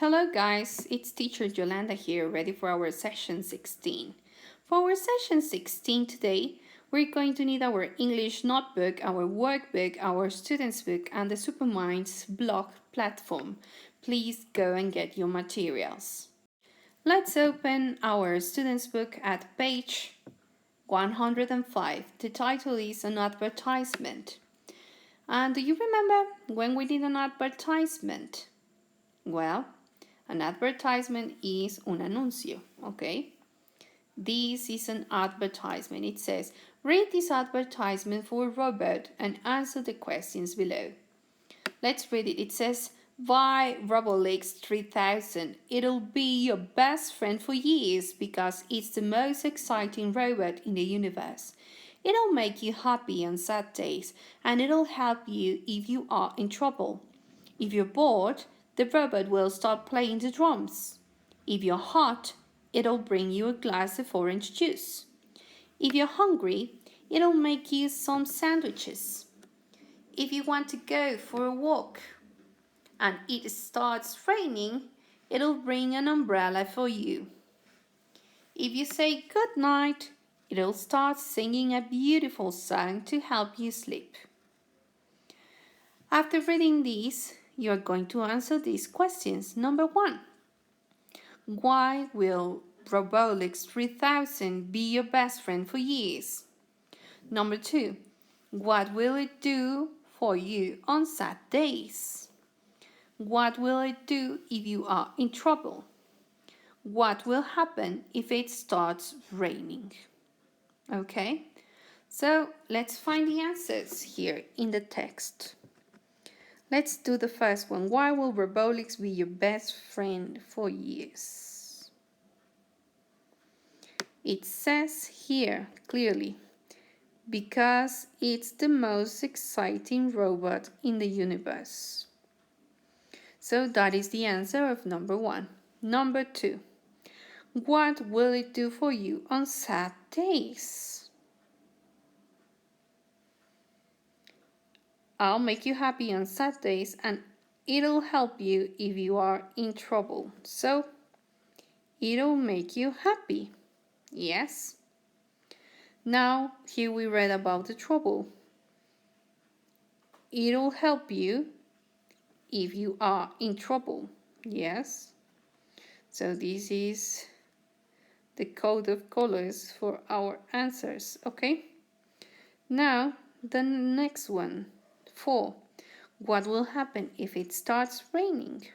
Hello guys, it's teacher Yolanda here, ready for our session 16. For our session 16 today, we're going to need our English notebook, our workbook, our student's book, and the Superminds blog platform. Please go and get your materials. Let's open our student's book at page 105. The title is An Advertisement. And do you remember when we did an advertisement? Well, an advertisement is un anuncio, okay? This is an advertisement. It says, read this advertisement for a robot and answer the questions below. Let's read it. It says, buy Robotix 3000. It'll be your best friend for years because it's the most exciting robot in the universe. It'll make you happy on sad days and it'll help you if you are in trouble. If you're bored, the robot will start playing the drums. If you're hot, it'll bring you a glass of orange juice. If you're hungry, it'll make you some sandwiches. If you want to go for a walk and it starts raining, it'll bring an umbrella for you. If you say good night, it'll start singing a beautiful song to help you sleep. After reading these, you are going to answer these questions. Number 1. Why will Robotix 3000 be your best friend for years? Number 2. What will it do for you on sad days? What will it do if you are in trouble? What will happen if it starts raining? Okay, so let's find the answers here in the text. Let's do the first one. Why will Robotix be your best friend for years? It says here clearly, because it's the most exciting robot in the universe. So that is the answer of number 1. Number 2. What will it do for you on sad days? I'll make you happy on sad days and it'll help you if you are in trouble. So, it'll make you happy. Yes? Now, here we read about the trouble. It'll help you if you are in trouble. Yes? So, this is the code of colors for our answers. Okay? Now, the next one. 4. What will happen if it starts raining?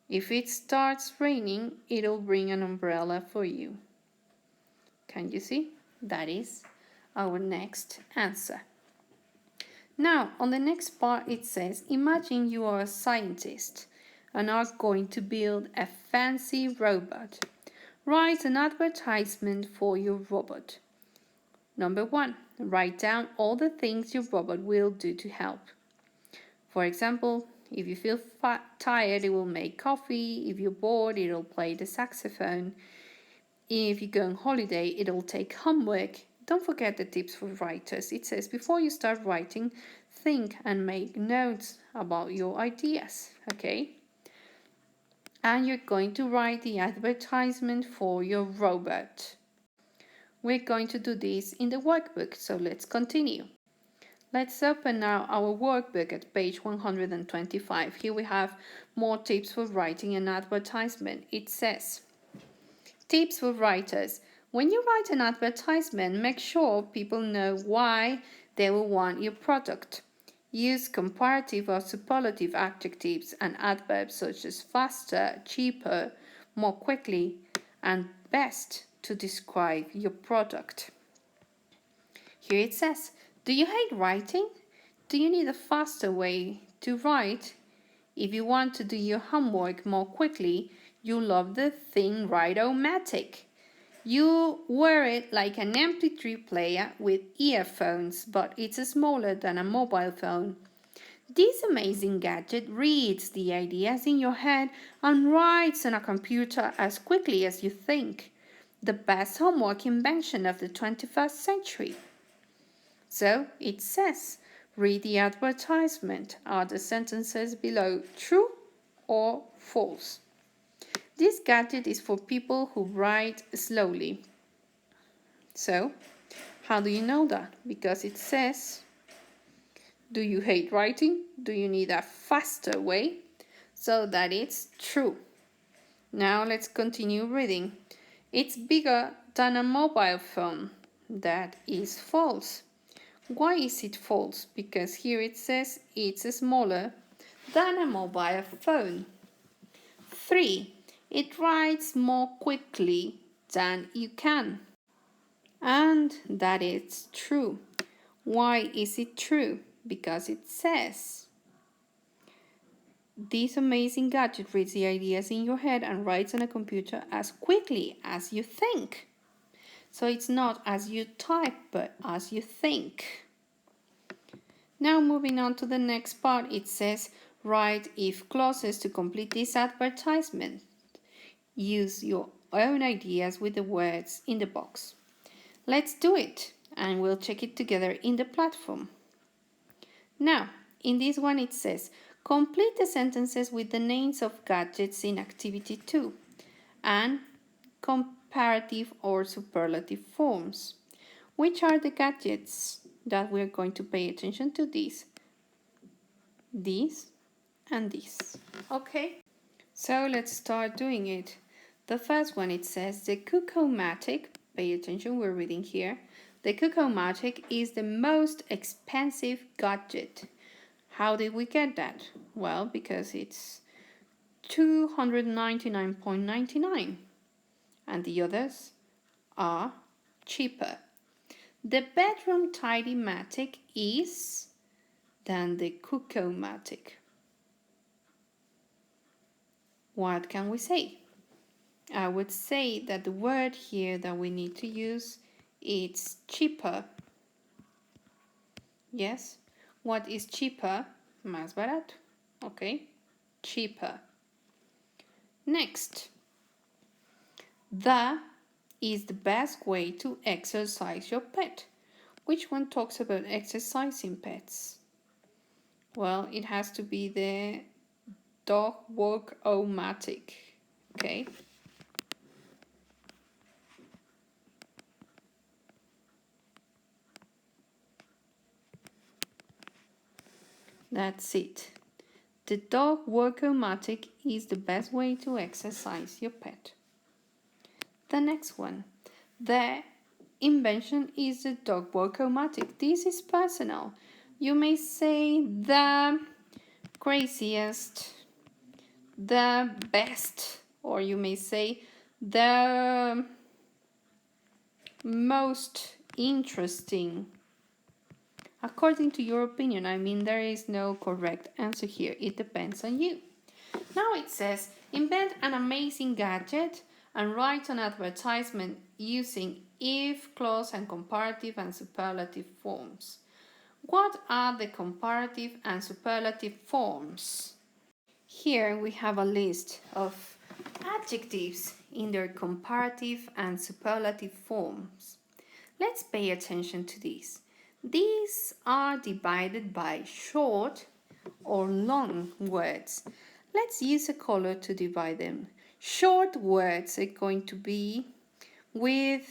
If it starts raining, it'll bring an umbrella for you. Can you see? That is our next answer. Now, on the next part, it says, imagine you are a scientist and are going to build a fancy robot. Write an advertisement for your robot. Number 1, write down all the things your robot will do to help. For example, if you feel tired, it will make coffee. If you're bored, it'll play the saxophone. If you go on holiday, it'll take homework. Don't forget the tips for writers. It says, before you start writing, think and make notes about your ideas, okay? And you're going to write the advertisement for your robot. We're going to do this in the workbook, so let's continue. Let's open now our workbook at page 125. Here we have more tips for writing an advertisement. It says, tips for writers. When you write an advertisement, make sure people know why they will want your product. Use comparative or superlative adjectives and adverbs such as faster, cheaper, more quickly, and best to describe your product. Here it says, do you hate writing? Do you need a faster way to write? If you want to do your homework more quickly, you love the thing Write-O-Matic. You wear it like an MP3 player with earphones, but it's smaller than a mobile phone. This amazing gadget reads the ideas in your head and writes on a computer as quickly as you think. The best homework invention of the 21st century. So it says, Read the advertisement. Are the sentences below true or false? This gadget is for people who write slowly. So, how do you know that? Because it says, do you hate writing? Do you need a faster way? So that it's true. Now let's continue reading. It's bigger than a mobile phone. That is false. Why is it false? Because here it says it's smaller than a mobile phone. 3. It writes more quickly than you can. And that is true. Why is it true? Because it says this amazing gadget reads the ideas in your head and writes on a computer as quickly as you think. So it's not as you type, but as you think. Now moving on to the next part, it says write if clauses to complete this advertisement. Use your own ideas with the words in the box. Let's do it, and we'll check it together in the platform. Now, in this one it says, complete the sentences with the names of gadgets in activity 2 and comparative or superlative forms. Which are the gadgets that we're going to pay attention to? These, and these. Okay, so let's start doing it. The first one, it says the Cuckoo-Matic. Pay attention, we're reading here. The Cuckoo-Matic is the most expensive gadget. How did we get that? Well, because it's $299.99 and the others are cheaper. The Bedroom Tidy-Matic is than the Cuckoo-Matic. What can we say? I would say that the word here that we need to use is cheaper. Yes. What is cheaper? Más barato. Okay. Cheaper. Next. The is the best way to exercise your pet. Which one talks about exercising pets? Well, it has to be the Dog Walk-O-Matic. Okay. That's it. The Dog Walk-O-Matic is the best way to exercise your pet. The next one. The invention is the Dog Walk-O-Matic. This is personal. You may say the craziest, the best, or you may say the most interesting. According to your opinion, I mean, there is no correct answer here. It depends on you. Now it says, invent an amazing gadget and write an advertisement using if, clause, and comparative and superlative forms. What are the comparative and superlative forms? Here we have a list of adjectives in their comparative and superlative forms. Let's pay attention to these. These are divided by short or long words. Let's use a color to divide them. Short words are going to be with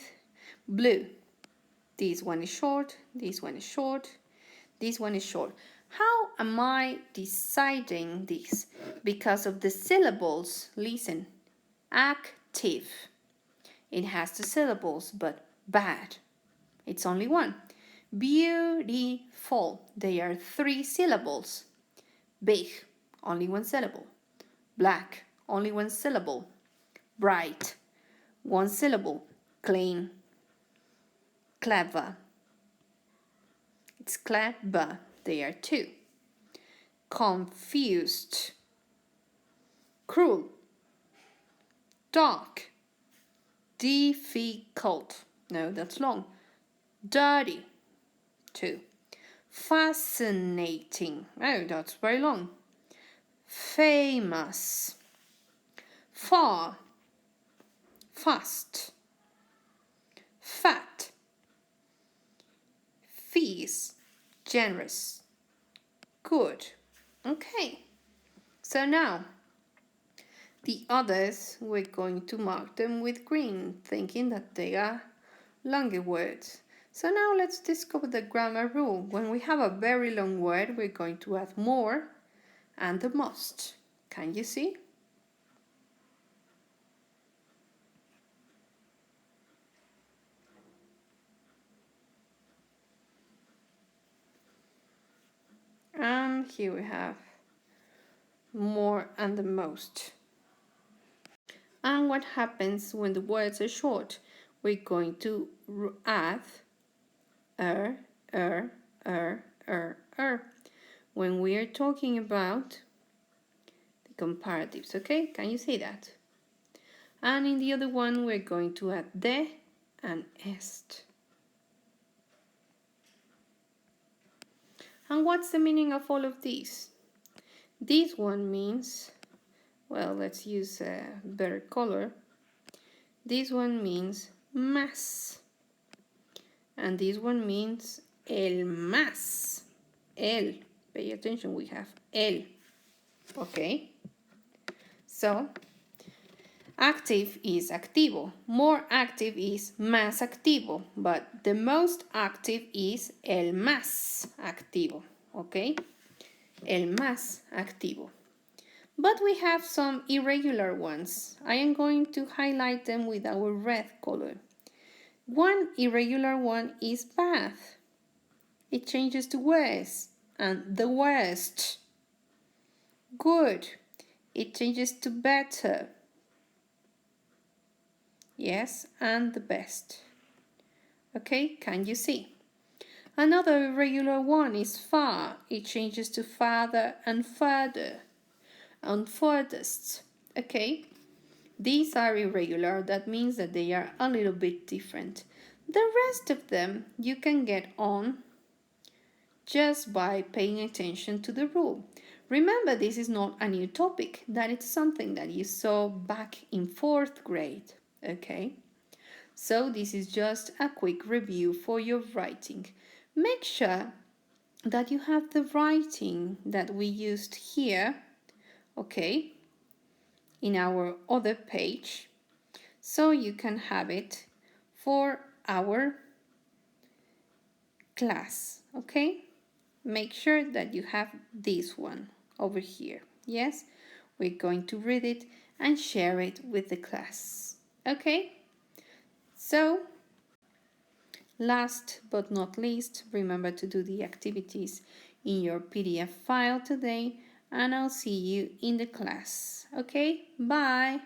blue. This one is short, this one is short, this one is short. How am I deciding this? Because of the syllables. Listen. Active. It has the syllables, but bad. It's only one. Beautiful. They are 3 syllables. Big, only 1 syllable. Black, only 1 syllable. Bright, 1 syllable. Clean. Clever. It's clever. They are 2. Confused. Cruel. Dark. Difficult. No, that's long. Dirty. 2. Fascinating. Oh, that's very long. Famous. Far. Fast. Fat. Fees. Generous. Good. Okay. So now, the others, we're going to mark them with green, thinking that they are longer words. So now let's discover the grammar rule. When we have a very long word, we're going to add more and the most. Can you see? And here we have more and the most. And what happens when the words are short? We're going to add er, er, er. When we are talking about the comparatives, okay? Can you see that? And in the other one, we're going to add de and est. And what's the meaning of all of these? This one means, well, let's use a better color. This one means más. And this one means el más. El. Pay attention, we have el. Okay? So, active is activo. More active is más activo. But the most active is el más activo. Okay? El más activo. But we have some irregular ones. I am going to highlight them with our red color. One irregular one is bad. It changes to worse, and the worst. Good. It changes to better. Yes, and the best. Okay, can you see? Another irregular one is far. It changes to farther and further, and furthest. Okay, these are irregular. That means that they are a little bit different. The rest of them you can get on just by paying attention to the rule. Remember, this is not a new topic. That is something that you saw back in 4th grade. Okay, so this is just a quick review for your writing. Make sure that you have the writing that we used here, okay, in our other page, so you can have it for our class, okay? Make sure that you have this one over here. Yes, we're going to read it and share it with the class. Okay, so last but not least, remember to do the activities in your PDF file today, and I'll see you in the class. Okay, bye.